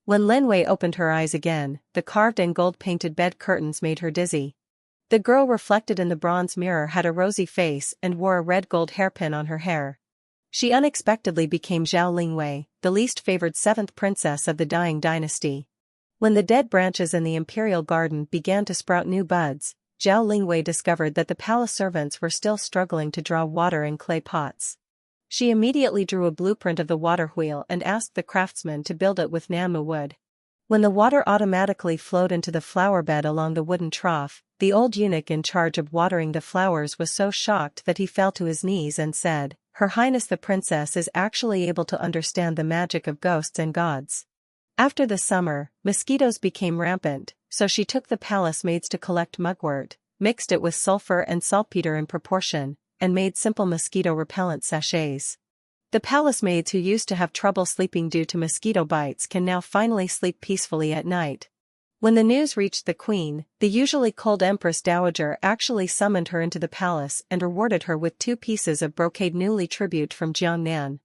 When Lin Wei opened her eyes again, the carved and gold-painted bed curtains made her dizzy. The girl reflected in the bronze mirror had a rosy face and wore a red-gold hairpin on her hair. She unexpectedly became Zhao Lingwei, the least favored seventh princess of the dying dynasty. When the dead branches in the imperial garden began to sprout new buds, Zhao Lingwei discovered that the palace servants were still struggling to draw water in clay pots. She immediately drew a blueprint of the water wheel and asked the craftsman to build it with Nanmu wood. When the water automatically flowed into the flower bed along the wooden trough, the old eunuch in charge of watering the flowers was so shocked that he fell to his knees and said, "Her Highness the Princess is actually able to understand the magic of ghosts and gods." After the summer, mosquitoes became rampant, so she took the palace maids to collect mugwort, mixed it with sulfur and saltpeter in proportion, and made simple mosquito-repellent sachets. The palace maids who used to have trouble sleeping due to mosquito bites can now finally sleep peacefully at night. When the news reached the queen, the usually cold Empress Dowager actually summoned her into the palace and rewarded her with 2 pieces of brocade newly tribute from Jiangnan.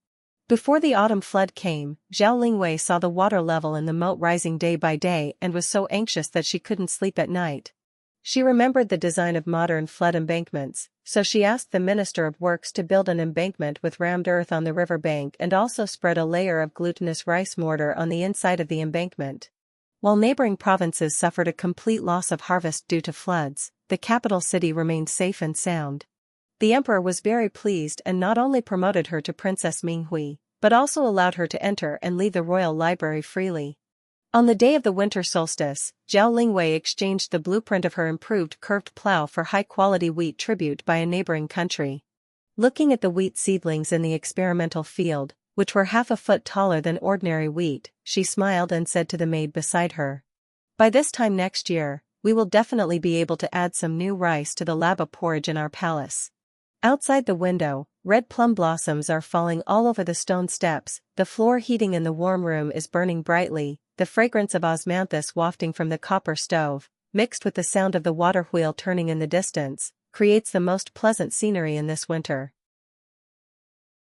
Before the autumn flood came, Zhao Lingwei saw the water level in the moat rising day by day and was so anxious that she couldn't sleep at night. She remembered the design of modern flood embankments, so she asked the Minister of Works to build an embankment with rammed earth on the river bank and also spread a layer of glutinous rice mortar on the inside of the embankment. While neighboring provinces suffered a complete loss of harvest due to floods, the capital city remained safe and sound. The emperor was very pleased and not only promoted her to Princess Minghui, but also allowed her to enter and leave the royal library freely. On the day of the winter solstice, Zhao Lingwei exchanged the blueprint of her improved curved plow for high-quality wheat tribute by a neighboring country. Looking at the wheat seedlings in the experimental field, which were half a foot taller than ordinary wheat, she smiled and said to the maid beside her, "By this time next year, we will definitely be able to add some new rice to the lava porridge in our palace." Outside the window, red plum blossoms are falling all over the stone steps, the floor heating in the warm room is burning brightly, the fragrance of osmanthus wafting from the copper stove, mixed with the sound of the water wheel turning in the distance, creates the most pleasant scenery in this winter.